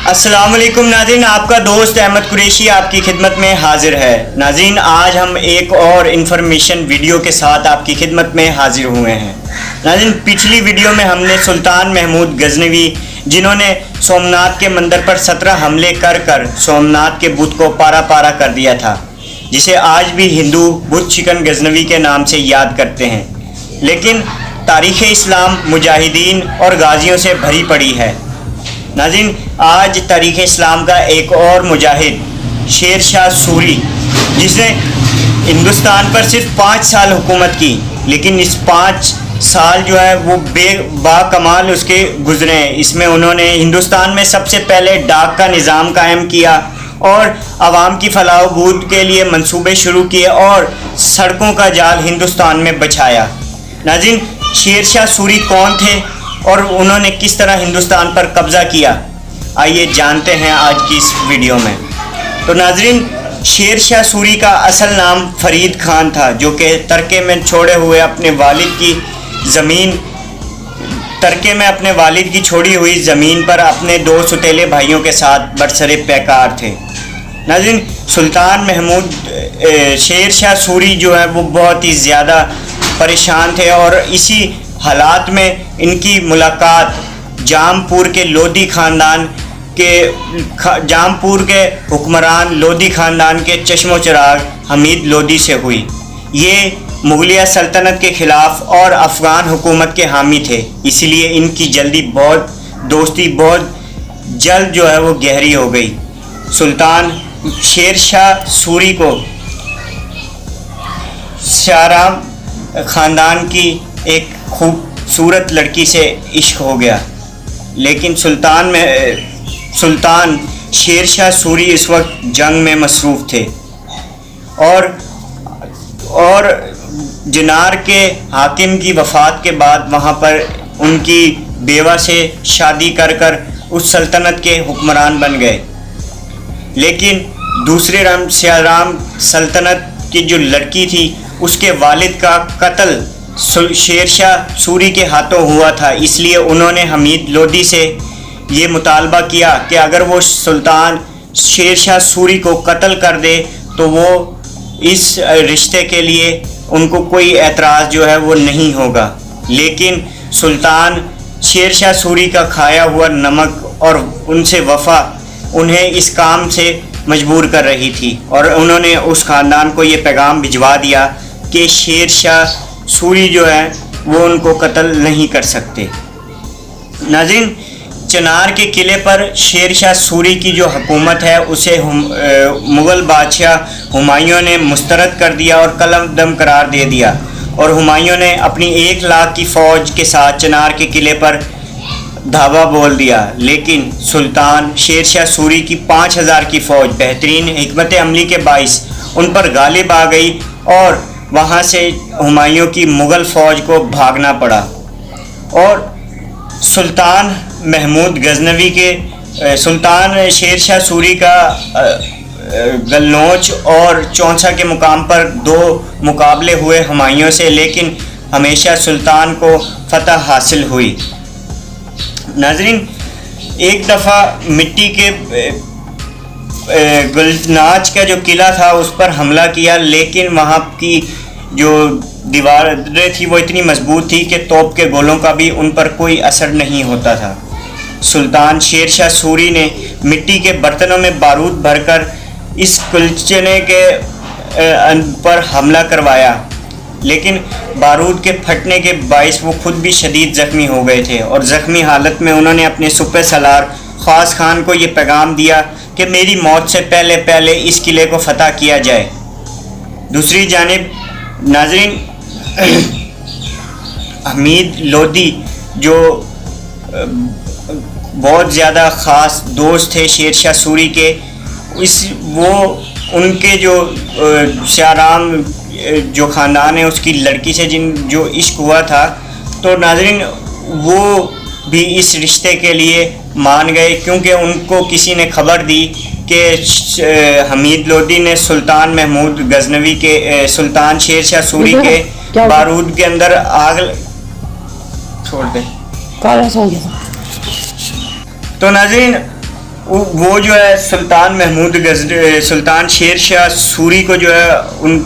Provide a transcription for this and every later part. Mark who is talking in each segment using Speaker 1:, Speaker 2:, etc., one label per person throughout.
Speaker 1: السلام علیکم ناظرین، آپ کا دوست احمد قریشی آپ کی خدمت میں حاضر ہے۔ ناظرین، آج ہم ایک اور انفارمیشن ویڈیو کے ساتھ آپ کی خدمت میں حاضر ہوئے ہیں۔ ناظرین، پچھلی ویڈیو میں ہم نے سلطان محمود غزنوی، جنہوں نے سومناتھ کے مندر پر 17 حملے کر سومناتھ کے بت کو پارا پارا کر دیا تھا، جسے آج بھی ہندو بت شکن غزنوی کے نام سے یاد کرتے ہیں، لیکن تاریخ اسلام مجاہدین اور غازیوں سے بھری پڑی ہے۔ ناظرین، آج تاریخ اسلام کا ایک اور مجاہد شیر شاہ سوری، جس نے ہندوستان پر صرف 5 سال حکومت کی، لیکن اس 5 سال جو ہے وہ با کمال اس کے گزرے ہیں۔ اس میں انہوں نے ہندوستان میں سب سے پہلے ڈاک کا نظام قائم کیا اور عوام کی فلاح و بہبود کے لیے منصوبے شروع کیے اور سڑکوں کا جال ہندوستان میں بچھایا۔ ناظرین، شیر شاہ سوری کون تھے اور انہوں نے کس طرح ہندوستان پر قبضہ کیا، آئیے جانتے ہیں آج کی اس ویڈیو میں۔ تو ناظرین، شیر شاہ سوری کا اصل نام فرید خان تھا، جو کہ ترکے میں چھوڑے ہوئے اپنے والد کی چھوڑی ہوئی زمین پر اپنے 2 سوتیلے بھائیوں کے ساتھ برسر پیکار تھے۔ ناظرین، سلطان محمود شیر شاہ سوری جو ہے وہ بہت ہی زیادہ پریشان تھے، اور اسی حالات میں ان کی ملاقات جام پور کے حکمران لودھی خاندان کے چشم و چراغ حمید لودھی سے ہوئی۔ یہ مغلیہ سلطنت کے خلاف اور افغان حکومت کے حامی تھے، اسی لیے ان کی دوستی بہت جلد جو ہے وہ گہری ہو گئی۔ سلطان شیر شاہ سوری کو شاہرام خاندان کی ایک خوبصورت لڑکی سے عشق ہو گیا، لیکن سلطان شیر شاہ سوری اس وقت جنگ میں مصروف تھے اور جنار کے حاکم کی وفات کے بعد وہاں پر ان کی بیوہ سے شادی کر اس سلطنت کے حکمران بن گئے، لیکن دوسرے شاہرام سلطنت کی جو لڑکی تھی اس کے والد کا قتل شیر شاہ سوری کے ہاتھوں ہوا تھا، اس لیے انہوں نے حمید لودھی سے یہ مطالبہ کیا کہ اگر وہ سلطان شیر شاہ سوری کو قتل کر دے تو وہ اس رشتے کے لیے ان کو کوئی اعتراض جو ہے وہ نہیں ہوگا، لیکن سلطان شیر شاہ سوری کا کھایا ہوا نمک اور ان سے وفا انہیں اس کام سے مجبور کر رہی تھی، اور انہوں نے اس خاندان کو یہ پیغام بھجوا دیا کہ شیر شاہ سوری جو ہے وہ ان کو قتل نہیں کر سکتے۔ ناظرین، چنار کے قلعے پر شیر شاہ سوری کی جو حکومت ہے اسے مغل بادشاہ ہمایوں نے مسترد کر دیا اور قلم دم قرار دے دیا، اور ہمایوں نے اپنی 1 لاکھ کی فوج کے ساتھ چنار کے قلعے پر دھاوا بول دیا، لیکن سلطان شیر شاہ سوری کی 5000 کی فوج بہترین حکمت عملی کے باعث ان پر غالب آ گئی، اور وہاں سے ہمایوں کی مغل فوج کو بھاگنا پڑا، اور سلطان محمود غزنوی کے سلطان شیر شاہ سوری کا گلنوچ اور چونسا کے مقام پر 2 مقابلے ہوئے ہمایوں سے، لیکن ہمیشہ سلطان کو فتح حاصل ہوئی۔ ناظرین، ایک دفعہ مٹی کے گلناچ کا جو قلعہ تھا اس پر حملہ کیا، لیکن وہاں کی جو دیواریں تھی وہ اتنی مضبوط تھی کہ توپ کے گولوں کا بھی ان پر کوئی اثر نہیں ہوتا تھا۔ سلطان شیر شاہ سوری نے مٹی کے برتنوں میں بارود بھر کر اس قلعے کے پر حملہ کروایا، لیکن بارود کے پھٹنے کے باعث وہ خود بھی شدید زخمی ہو گئے تھے، اور زخمی حالت میں انہوں نے اپنے سپہ سالار خاص خان کو یہ پیغام دیا کہ میری موت سے پہلے اس قلعے کو فتح کیا جائے۔ دوسری جانب ناظرین، حمید لودھی جو بہت زیادہ خاص دوست تھے شیر شاہ سوری کے، ان کے جو شاہرام جو خاندان ہے اس کی لڑکی سے جو عشق ہوا تھا، تو ناظرین وہ بھی اس رشتے کے لیے مان گئے، کیونکہ ان کو کسی نے خبر دی کہ حمید لودھی نے سلطان محمود غزنوی کے سلطان شیر شاہ سوری کے بارود کے اندر آگ چھوڑ دیں۔ تو ناظرین، وہ جو ہے سلطان محمود سلطان شیر شاہ سوری کو جو ہے ان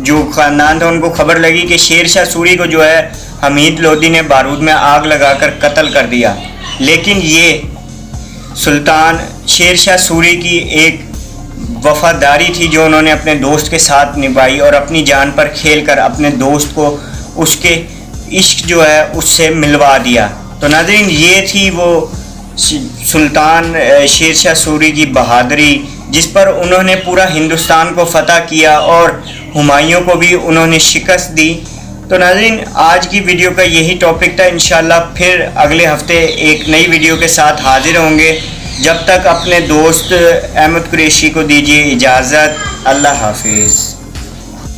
Speaker 1: جو خاندان تھا ان کو خبر لگی کہ شیر شاہ سوری کو جو ہے حمید لودھی نے بارود میں آگ لگا کر قتل کر دیا، لیکن یہ سلطان شیر شاہ سوری کی ایک وفاداری تھی جو انہوں نے اپنے دوست کے ساتھ نبھائی اور اپنی جان پر کھیل کر اپنے دوست کو اس کے عشق جو ہے اس سے ملوا دیا۔ تو ناظرین، یہ تھی وہ سلطان شیر شاہ سوری کی بہادری جس پر انہوں نے پورا ہندوستان کو فتح کیا اور ہمایوں کو بھی انہوں نے شکست دی۔ تو ناظرین، آج کی ویڈیو کا یہی ٹاپک تھا۔ انشاءاللہ پھر اگلے ہفتے ایک نئی ویڈیو کے ساتھ حاضر ہوں گے۔ جب تک اپنے دوست احمد قریشی کو دیجیے اجازت۔ اللہ حافظ۔